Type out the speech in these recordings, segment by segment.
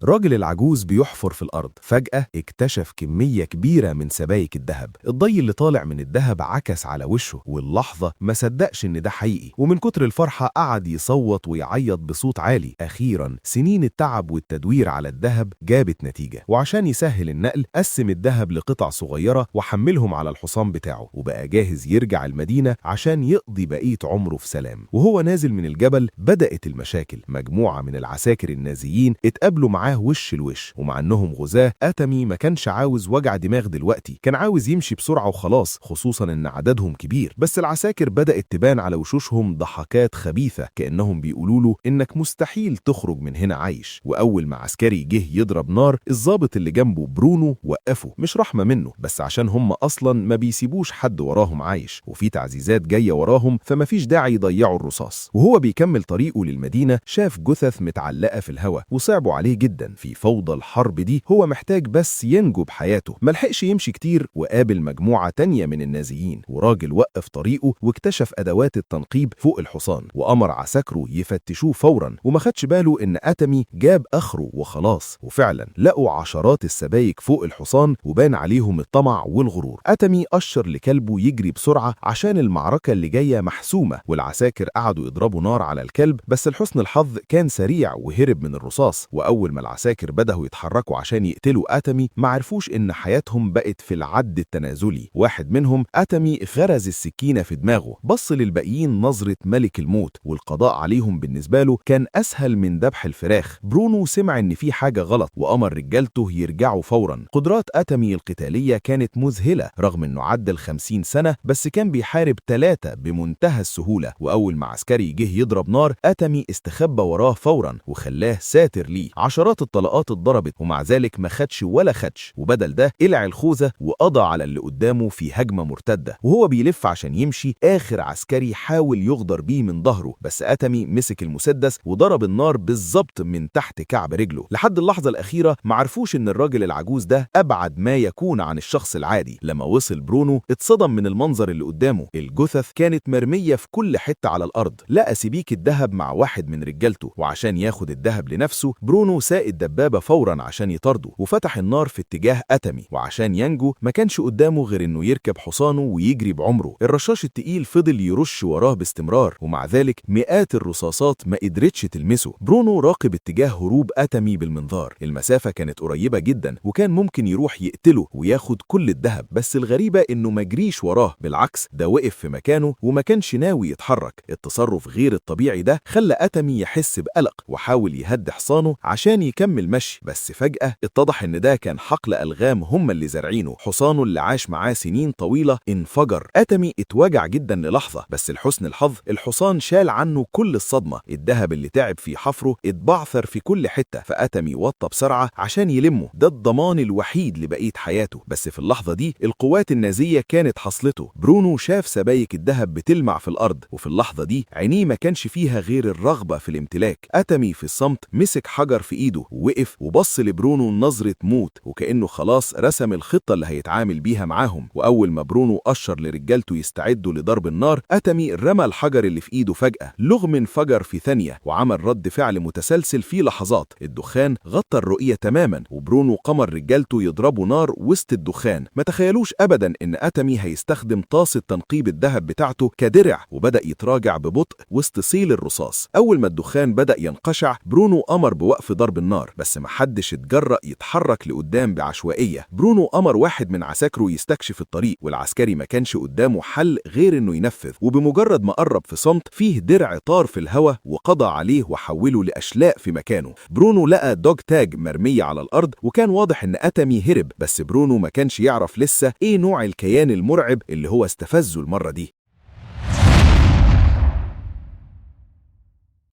راجل العجوز بيحفر في الأرض، فجأة اكتشف كمية كبيرة من سبايك الذهب. الضي اللي طالع من الذهب عكس على وشه، واللحظة ما صدقش إن ده حقيقي، ومن كتر الفرحة قعد يصوت ويعيط بصوت عالي. أخيرا سنين التعب والتدوير على الذهب جابت نتيجة، وعشان يسهل النقل قسم الذهب لقطع صغيرة وحملهم على الحصان بتاعه، وبقى جاهز يرجع المدينة عشان يقضي بقية عمره في سلام. وهو نازل من الجبل بدأت المشاكل. مجموعة من العساكر النازيين اتقابلوا معاه وش لوش، ومع انهم غزاة اتمي ما كانش عاوز وجع دماغ دلوقتي، كان عاوز يمشي بسرعة وخلاص، خصوصا ان عددهم كبير. بس العساكر بدأت تبان على وشوشهم ضحكات خبيثة، كأنهم بيقولوا له انك مستحيل تخرج من هنا عايش. واول ما عسكري جه يضرب نار، الضابط اللي جنبه برونو وقفه، مش رحمة منه، بس عشان هم اصلا ما بيسيبوش حد وراهم عايش، وفي تعزيزات جاية وراهم، فما فيش داعي يضيعوا الرصاص. وهو بيكمل طريقه للمدينة شاف جثث متعلقة في الهواء، وصعبوا عليه جدا. في فوضى الحرب دي هو محتاج بس ينجو بحياته. ملحقش يمشي كتير وقابل مجموعة تانية من النازيين، وراجل وقف طريقه واكتشف أدوات التنقيب فوق الحصان، وأمر عساكره يفتشوه فورا، وما خدش باله إن أتمي جاب آخره وخلاص. وفعلا لقوا عشرات السبايك فوق الحصان، وبان عليهم الطمع والغرور. أتمي أشر لكلبه يجري بسرعة عشان المعركة اللي جاية محسومة، والعساكر قعدوا يضربوا نار على الكلب، بس لحسن الحظ كان سريع وهرب من الرصاص. وأول ما العساكر بدأوا يتحركوا عشان يقتلوا أتمي، ما عرفوش إن حياتهم بقت في العد التنازلي. واحد منهم أتمي غرز السكينة في دماغه، بص للباقيين نظرة ملك الموت، والقضاء عليهم بالنسبة له كان أسهل من ذبح الفراخ. برونو سمع إن في حاجة غلط وأمر رجالته يرجعوا فورا. قدرات أتمي القتالية كانت مذهلة رغم إنه عدى 50 سنة، بس كان بيحارب 3 بمنتهى السهولة. وأول ما عسكري جه يضرب نار، أتمي استخبى وراه فورا وخلاه ساتر ليه. عشرات الطلقات اتضربت، ومع ذلك ما خدش ولا خدش، وبدل ده قلع الخوذة وقضى على اللي قدامه في هجمة مرتدة. وهو بيلف عشان يمشي، آخر عسكري حاول يغدر بيه من ظهره، بس أتمي مسك المسدس وضرب النار بالظبط من تحت كعب رجله. لحد اللحظة الأخيرة معرفوش إن الراجل العجوز ده أبعد ما يكون عن الشخص العادي. لما وصل برونو اتصدم من المنظر اللي قدامه. الجثث كانت مرمية في كل حتة على الأرض. لقى سبيك الذهب مع واحد من رجالته، وعشان ياخد الذهب لنفسه برونو ساق الدبابة فورا عشان يطارده، وفتح النار في اتجاه أتمي. وعشان ينجو ما كانش قدامه غير إنه يركب حصانه ويجري بعمره. الرشاش التقيل فضل يرش وراه باستمرار، ومع ذلك مئات الرصاصات ما قدرتش تلمسه. برونو راقب اتجاه هروب أتمي بالمنظار. المسافة كانت قريبة جدا، وكان ممكن يروح يقتله وياخد كل الذهب، بس الغريبة إنه ما جريش وراه، بالعكس ده وقف في مكانه وما كانش ناوي يتحرك. التصرف غير الطبيعي ده خلى أتمي يحس بقلق، وحاول يهد حصانه عشان يكمل مشي، بس فجأة اتضح إن ده كان حقل ألغام هم اللي زارعينه. حصانه اللي عاش معاه سنين طويلة انفجر. أتمي اتوجع جدا للحظة، بس لحسن الحظ الحصان شال عنه كل الصدمة. الذهب اللي تعب في حفره اتبعثر في كل حتة، فأتمي وطى بسرعة عشان يلمه، ده الضمان الوحيد لبقية حياته. بس في اللحظة دي القوات النازية كانت حصلته. برونو شاف سبايك الذهب بتلمع في الأرض، وفي اللحظة دي عينيه ما كانش فيها غير الرغبة في الامتلاك. أتمي في الصمت مسك حجر في إيده ووقف وبص لبرونو نظرة موت، وكأنه خلاص رسم الخطة اللي هيتعامل بيها معاهم. وأول ما برونو أشر لرجالته يستعدوا لضرب النار، أتمي رمى الحجر اللي في إيده فجأة. لغم انفجر في ثانية وعمل رد فعل متسلسل في لحظات. الدخان غطى الرؤية تماما، وبرونو قمر رجالته يضربوا نار وسط الدخان. ما تخيلوش أبدا إن أتمي هيستخدم طاسة تنقيب الذهب بتاعته كدرع، وبدأ يتراجع ببطء وسط سيل الرصاص. أول ما الدخان بدأ ينقشع، برونو أمر بوقف ضرب النار، بس محدش اتجرأ يتحرك لقدام بعشوائية. برونو أمر واحد من عساكره يستكشف الطريق، والعسكري ما كانش قدامه حل غير إنه ينفذ. وبمجرد ما قرب في صمت، فيه درع طار في الهواء وقضى عليه وحوله لأشلاء في مكانه. برونو لقى دوج تاج مرمية على الأرض، وكان واضح إن أتمي هرب، بس برونو ما كانش يعرف لسه إيه نوع الكيان المرعب اللي هو استفزه المرة دي.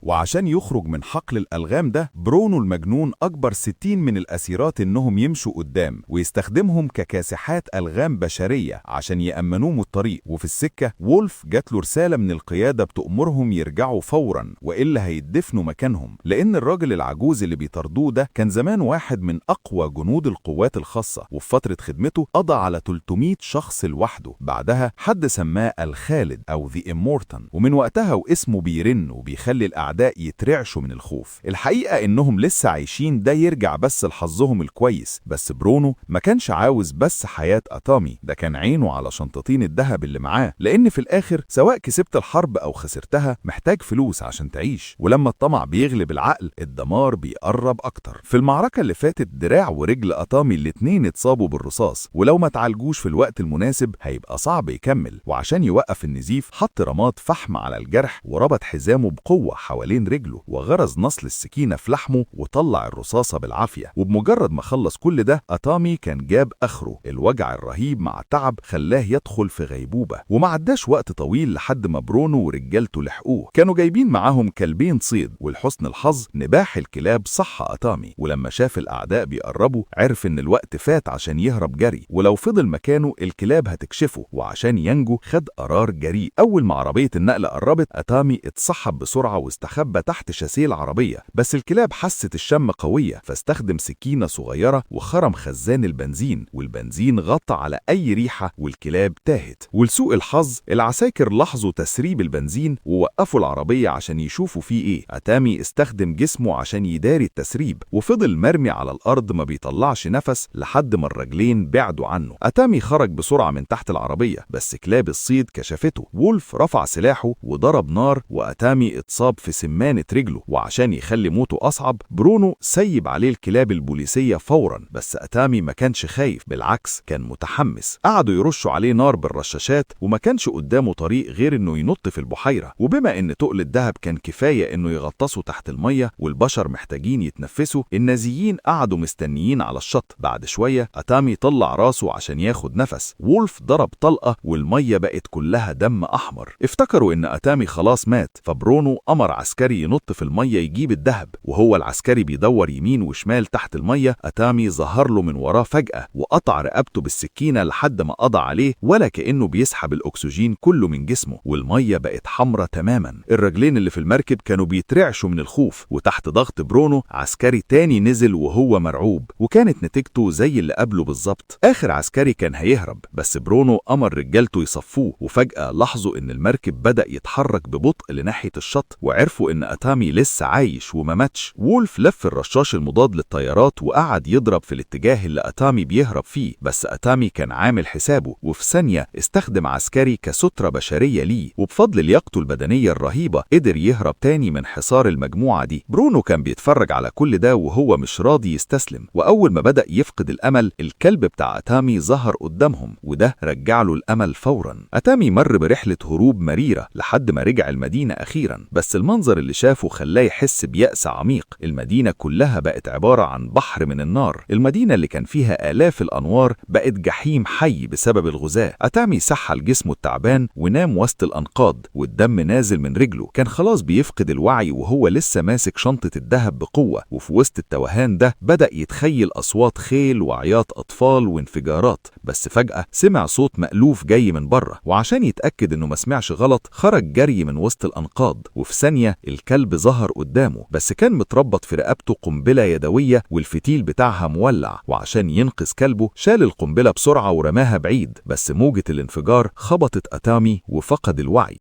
وعشان يخرج من حقل الألغام ده، برونو المجنون أجبر 60 من الأسيرات إنهم يمشوا قدام ويستخدمهم ككاسحات ألغام بشرية عشان يأمنوهم الطريق. وفي السكة وولف جات له رسالة من القيادة بتأمرهم يرجعوا فورا، وإلا هيدفنوا مكانهم، لأن الراجل العجوز اللي بيطردوه ده كان زمان واحد من أقوى جنود القوات الخاصة، وفي فترة خدمته قضى على 300 شخص لوحده. بعدها حد سماه الخالد أو The Immortal، ومن وقتها واسمه بيرن وبيخلي الأعداء الأعداء يترعشوا من الخوف. الحقيقة إنهم لسه عايشين ده يرجع بس لحظهم الكويس، بس برونو ما كانش عاوز بس حياة أتامي، ده كان عينه على شنطتين الذهب اللي معاه، لأن في الآخر سواء كسبت الحرب أو خسرتها محتاج فلوس عشان تعيش، ولما الطمع بيغلب العقل الدمار بيقرب أكتر. في المعركة اللي فاتت دراع ورجل أتامي الاتنين اتصابوا بالرصاص، ولو ما تعالجوش في الوقت المناسب هيبقى صعب يكمل، وعشان يوقف النزيف حط رماد فحم على الجرح وربط حزامه بقوة حوالين رجله وغرز نصل السكينة في لحمه وطلع الرصاصة بالعافية. وبمجرد ما خلص كل ده أتامي كان جاب آخره، الوجع الرهيب مع التعب خلاه يدخل في غيبوبة. وما عداش وقت طويل لحد ما برونو ورجالته لحقوه، كانوا جايبين معاهم كلبين صيد، ولحسن الحظ نباح الكلاب صح أتامي، ولما شاف الأعداء بيقربوا عرف إن الوقت فات عشان يهرب جري، ولو فضل مكانه الكلاب هتكشفه، وعشان ينجو خد قرار جريء. أول ما عربية النقل قربت أتامي اتسحب بسرعة واستخبى تحت شاسيه العربية، بس الكلاب حست الشم قوية فاستخدم سكينة صغيرة وخرم خزان البنزين، والبنزين غطى على أي ريحة والكلاب تاهت. ولسوء الحظ العساكر لاحظوا تسريب البنزين ووقفوا العربية عشان يشوفوا فيه إيه. أتامي استخدم جسمه عشان يداري التسريب وفضل مرمي على الأرض ما بيطلعش نفس لحد ما الرجلين بعدوا عنه. أتامي خرج بسرعة من تحت العربية بس كلاب الصيد كشفته. وولف رفع سلاحه وضرب نار وأتامي اتصاب في سمانة رجله، وعشان يخلي موته أصعب برونو سيب عليه الكلاب البوليسية فورا، بس أتامي ما كانش خايف، بالعكس كان متحمس. قعدوا يرشوا عليه نار بالرشاشات وما كانش قدامه طريق غير انه ينط في البحيرة، وبما ان تقل الذهب كان كفاية انه يغطسوا تحت المية والبشر محتاجين يتنفسوا، النازيين قعدوا مستنيين على الشط. بعد شوية أتامي طلع راسه عشان ياخد نفس، وولف ضرب طلقة والمية بقت كلها دم أحمر. افتكروا ان أتامي خلاص مات، فبرونو أمر عسكري ينط في المية يجيب الذهب، وهو العسكري بيدور يمين وشمال تحت المية أتامي ظهر له من وراه فجأة وقطع رقبته بالسكينة لحد ما قضى عليه، ولا كأنه بيسحب الأكسجين كله من جسمه، والمية بقت حمرة تماما. الرجلين اللي في المركب كانوا بيترعشوا من الخوف، وتحت ضغط برونو عسكري تاني نزل وهو مرعوب، وكانت نتيجته زي اللي قبله بالظبط. آخر عسكري كان هيهرب بس برونو أمر رجالته يصفوه، وفجأة لاحظوا إن المركب بدأ يتحرك ببطء لناحية الشط، وعرفوا إن أتامي لسه عايش وما ماتش. وولف لف الرشاش المضاد للطيارات وقعد يضرب في الاتجاه اللي أتامي بيهرب فيه، بس أتامي كان عامل حسابه، وفي ثانية استخدم عسكري كسترة بشرية ليه، وبفضل لياقته البدنية الرهيبة قدر يهرب تاني من حصار المجموعة دي. برونو كان بيتفرج على كل ده وهو مش راضي يستسلم، وأول ما بدأ يفقد الأمل الكلب بتاع أتامي ظهر قدامهم، وده رجع له الأمل فورا. أتامي مر برحلة هروب مريرة لحد ما رجع المدينة أخيرا، بس المنظر اللي شافه خلاه يحس بيأس عميق. المدينة كلها بقت عبارة عن بحر من النار، المدينة اللي كان فيها آلاف الأنوار بقت جحيم حي بسبب الغزاة. أتامي سحل جسمه التعبان ونام وسط الأنقاض والدم نازل من رجله، كان خلاص بيفقد الوعي وهو لسه ماسك شنطة الذهب بقوة، وفي وسط التوهان ده بدأ يتخيل أصوات خيل وعياط أطفال وانفجارات. بس فجأة سمع صوت مألوف جاي من بره، وعشان يتأكد إنه ما سمعش غلط خرج جري من وسط الأنقاض، وفي ثانية الكلب ظهر قدامه بس كان متربط في رقبته قنبلة يدوية والفتيل بتاعها مولع، وعشان ينقذ كلبه شال القنبلة بسرعة ورماها بعيد، بس موجة الانفجار خبطت أتامي وفقد الوعي.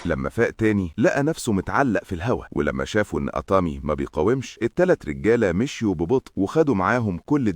لما فاق تاني لقى نفسه متعلق في الهوا، ولما شافوا ان أتامي ما بيقاومش التلات رجالة مشيوا ببطء وخدوا معاهم كل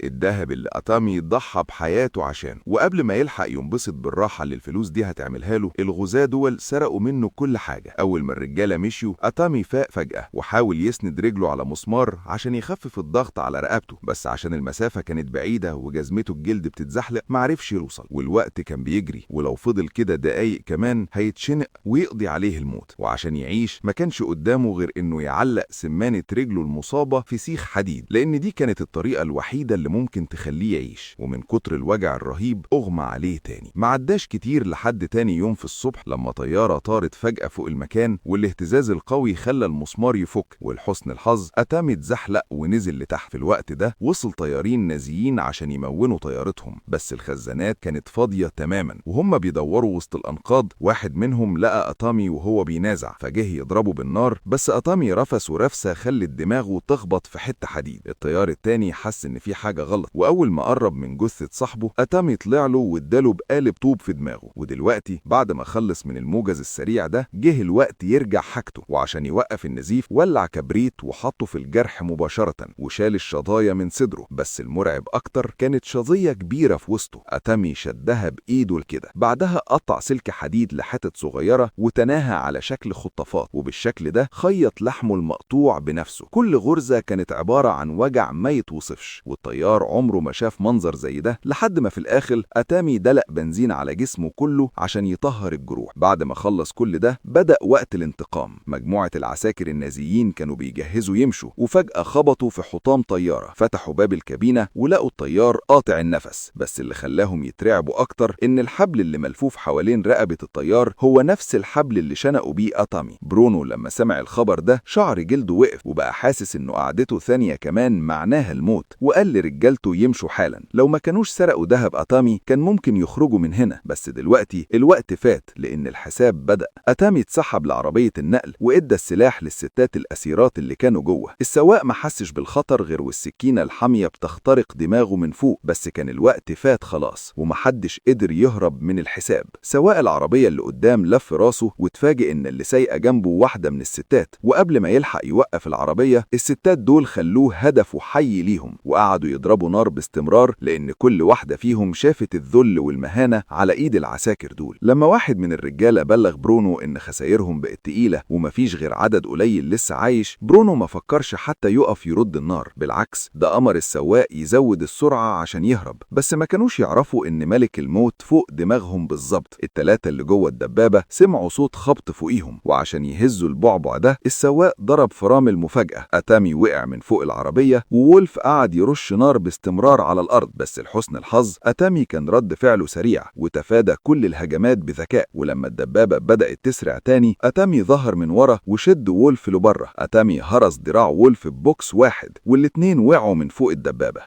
الذهب اللي أتامي ضحى بحياته عشان. وقبل ما يلحق ينبسط بالراحة اللي الفلوس دي هتعملها له، الغزاة دول سرقوا منه كل حاجة. أول ما الرجالة مشيوا أتامي فاق فجأة وحاول يسند رجله على مسمار عشان يخفف الضغط على رقبته، بس عشان المسافة كانت بعيدة وجزمته الجلد بتتزحلق معرفش يوصل، والوقت كان بيجري ولو فضل كده دقايق كمان هيتشنق ويقضي عليه الموت. وعشان يعيش ما كانش قدامه غير انه يعلق سمانة رجله المصابة في سيخ حديد، لان دي كانت الطريقة الوحيدة اللي ممكن تخليه يعيش. ومن كتر الوجع الرهيب اغمى عليه تاني. ما عداش كتير لحد تاني يوم في الصبح لما طيارة طارت فجأة فوق المكان، والاهتزاز القوي خلى المسمار يفك، ولحسن الحظ أتامي اتزحلق ونزل لتحت. في الوقت ده وصل طيارين نازيين عشان يمونوا طيارتهم، بس الخزانات كانت فاضية تماما. وهم بيدوروا وسط الأنقاض واحد منهم لقى لقى أتامي وهو بينازع فجه يضربه بالنار، بس أتامي رفس ورفسة خلت دماغه تخبط في حتة حديد. الطيار التاني حس إن في حاجة غلط، وأول ما قرب من جثة صاحبه أتامي طلع له واداله بقالب طوب في دماغه. ودلوقتي بعد ما خلص من الموجز السريع ده جه الوقت يرجع حاجته، وعشان يوقف النزيف ولع كبريت وحطه في الجرح مباشرة وشال الشظايا من صدره. بس المرعب أكتر كانت شظية كبيرة في وسطه، أتامي شدها بإيده لكده، بعدها قطع سلك حديد لحتت صغيرة وتناها على شكل خطافات، وبالشكل ده خيط لحمه المقطوع بنفسه. كل غرزة كانت عبارة عن وجع ما يتوصفش، والطيار عمره ما شاف منظر زي ده، لحد ما في الآخر أتامي دلق بنزين على جسمه كله عشان يطهر الجروح. بعد ما خلص كل ده بدأ وقت الانتقام. مجموعة العساكر النازيين كانوا بيجهزوا يمشوا، وفجأة خبطوا في حطام طيارة. فتحوا باب الكابينة ولقوا الطيار قاطع النفس، بس اللي خلاهم يترعبوا أكتر إن الحبل اللي ملفوف حوالين رقبة الطيار هو نفس الحبل اللي شنقوا بيه أتامي. برونو لما سمع الخبر ده شعر جلده وقف، وبقى حاسس إنه قعدته ثانية كمان معناها الموت، وقال لرجالته يمشوا حالا. لو ما كانوش سرقوا دهب أتامي كان ممكن يخرجوا من هنا، بس دلوقتي الوقت فات لأن الحساب بدأ. أتامي اتسحب لعربية النقل وإدى السلاح للستات الأسيرات اللي كانوا جوه. السواق ما حسش بالخطر غير والسكينة الحامية بتخترق دماغه من فوق، بس كان الوقت فات خلاص ومحدش قدر يهرب من الحساب. سواق العربية اللي قدام لف راسه وتفاجئ إن اللي سايقة جنبه واحدة من الستات، وقبل ما يلحق يوقف العربية الستات دول خلوه هدف حي ليهم، وقعدوا يضربوا نار باستمرار لأن كل واحدة فيهم شافت الذل والمهانة على إيد العساكر دول. لما واحد من الرجالة بلغ برونو إن خسائرهم بقت تقيلة ومفيش غير عدد قليل لسه عايش، برونو ما فكرش حتى يقف يرد النار، بالعكس ده أمر السواق يزود السرعة عشان يهرب. بس ما كانوش يعرفوا إن ملك الموت فوق دماغهم بالظبط. التلاتة اللي جوه الدبابة سمعوا صوت خبط فوقيهم، وعشان يهزوا البعبع ده السواق ضرب فرامل مفاجأة. أتامي وقع من فوق العربية وولف قعد يرش نار باستمرار على الأرض، بس لحسن الحظ أتامي كان رد فعله سريع وتفادى كل الهجمات بذكاء. ولما الدبابة بدأت تسرع تاني أتامي ظهر من ورا وشد وولف لبره. أتامي هرس دراع وولف ببوكس واحد والاتنين وقعوا من فوق الدبابة.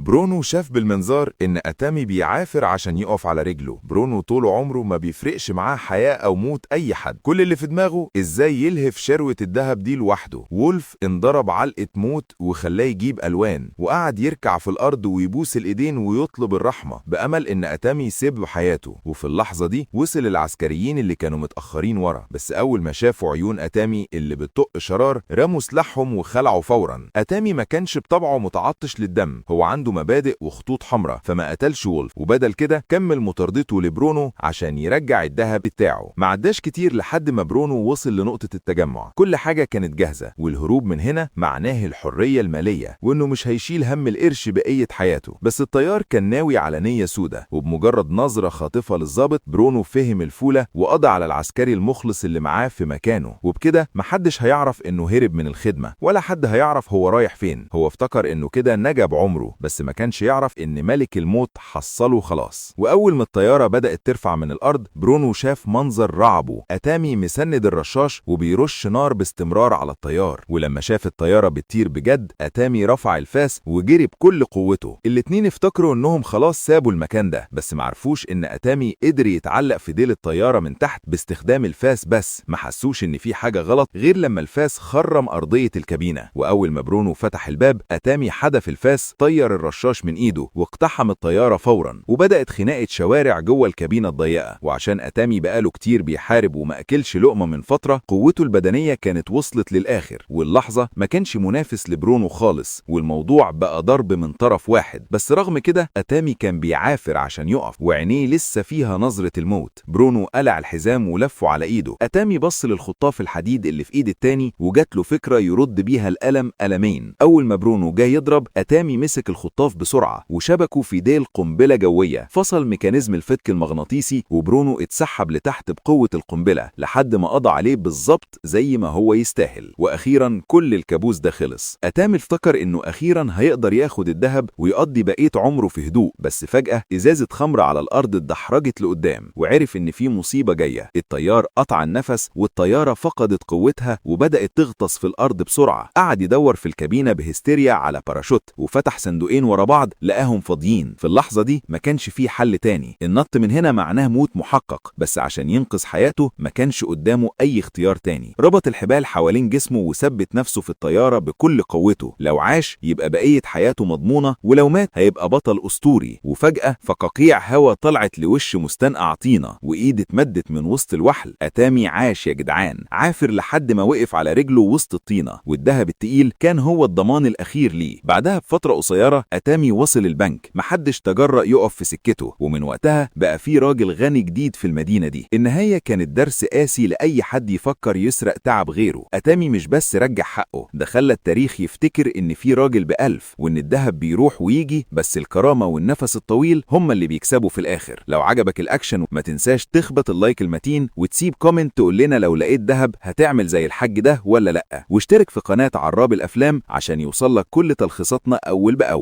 برونو شاف بالمنظار إن أتامي بيعافر عشان يقف على رجله. برونو طول عمره ما بيفرقش معاه حياة أو موت أي حد، كل اللي في دماغه إزاي يلهف شروة الدهب دي لوحده. وولف انضرب علقة موت وخلاه يجيب ألوان، وقعد يركع في الأرض ويبوس الإيدين ويطلب الرحمة بأمل إن أتامي يسيب حياته. وفي اللحظة دي وصل العسكريين اللي كانوا متأخرين ورا، بس أول ما شافوا عيون أتامي اللي بتطق شرار رموا سلاحهم وخلعوا فورا. أتامي ما كانش بطبعه متعطش للدم، هو عنده مبادئ وخطوط حمراء، فما قتلش وولف، وبدل كده كمل مطاردته لبرونو عشان يرجع الذهب بتاعه. ما عداش كتير لحد ما برونو وصل لنقطة التجمع. كل حاجة كانت جاهزة، والهروب من هنا معناه الحرية المالية وانه مش هيشيل هم القرش بقية حياته. بس الطيار كان ناوي على نية سودة، وبمجرد نظرة خاطفة للظابط برونو فهم الفولة وقضى على العسكري المخلص اللي معاه في مكانه. وبكده محدش هيعرف انه هرب من الخدمة، ولا حد هيعرف هو رايح فين. هو افتكر انه كده نجا بعمره، بس ما كانش يعرف ان ملك الموت حصله خلاص. واول ما الطيارة بدأت ترفع من الارض برونو شاف منظر رعبه. أتامي مسند الرشاش وبيرش نار باستمرار على الطيار، ولما شاف الطيارة بتطير بجد أتامي رفع الفاس وجري بكل قوته. الاتنين افتكروا انهم خلاص سابوا المكان ده، بس معرفوش ان أتامي قدر يتعلق في ديل الطيارة من تحت باستخدام الفاس، بس ما حسوش ان في حاجة غلط غير لما الفاس خرم أرضية الكابينة. واول ما برونو فتح الباب أتامي حدف الفاس طير الرشاش من ايده واقتحم الطيارة فورا، وبدأت خناقة شوارع جوه الكابينة الضيقة. وعشان أتامي بقاله كتير بيحارب وما أكلش لقمة من فترة، قوته البدنية كانت وصلت للآخر، واللحظة ما كانش منافس لبرونو خالص، والموضوع بقى ضرب من طرف واحد. بس رغم كده أتامي كان بيعافر عشان يقف، وعينيه لسه فيها نظرة الموت. برونو قلع الحزام ولفه على ايده. أتامي بص للخطاف الحديد اللي في ايد التاني وجات له فكرة يرد بيها الألم ألمين. أول ما برونو جاي يضرب أتامي مسك الخطاف بسرعة وشبكه في ديل قنبلة جوية، فصل ميكانيزم الفتك المغناطيسي، وبرونو اتسحب لتحت بقوة القنبلة لحد ما قضى عليه بالظبط زي ما هو يستاهل. وأخيرا كل الكابوس ده خلص. أتامي افتكر إنه أخيرا هيقدر ياخد الذهب ويقضي بقية عمره في هدوء، بس فجأة إزازة خمر على الأرض اتدحرجت لقدام، وعرف إن في مصيبة جاية. الطيار قطع النفس والطيارة فقدت قوتها وبدأت تغطس في الأرض بسرعة. قعد يدور في الكابينة بهستيريا على باراشوت، وفتح صندوقين دقيقتين ورا بعض لقاهم فاضيين. في اللحظة دي ما كانش فيه حل تاني، النط من هنا معناه موت محقق، بس عشان ينقذ حياته ما كانش قدامه أي اختيار تاني. ربط الحبال حوالين جسمه وثبت نفسه في الطيارة بكل قوته. لو عاش يبقى بقية حياته مضمونة، ولو مات هيبقى بطل أسطوري. وفجأة فقاقيع هوا طلعت لوش مستنقع طينة، وإيد اتمدت من وسط الوحل. أتامي عاش يا جدعان، عافر لحد ما وقف على رجله وسط الطينة، والذهب التقيل كان هو الضمان الأخير ليه. بعدها بفترة قصيرة أتامي وصل البنك، محدش تجرأ يقف في سكته، ومن وقتها بقى في راجل غني جديد في المدينة دي. النهاية كانت درس قاسي لأي حد يفكر يسرق تعب غيره. أتامي مش بس رجع حقه، ده خلى التاريخ يفتكر إن في راجل ب1000، وإن الذهب بيروح ويجي، بس الكرامة والنفس الطويل هما اللي بيكسبوا في الآخر. لو عجبك الأكشن ما تنساش تخبط اللايك المتين، وتسيب كومنت تقول لنا لو لقيت ذهب هتعمل زي الحاج ده ولا لأ. واشترك في قناة عراب الأفلام عشان يوصلك كل تلخيصاتنا أول بأول.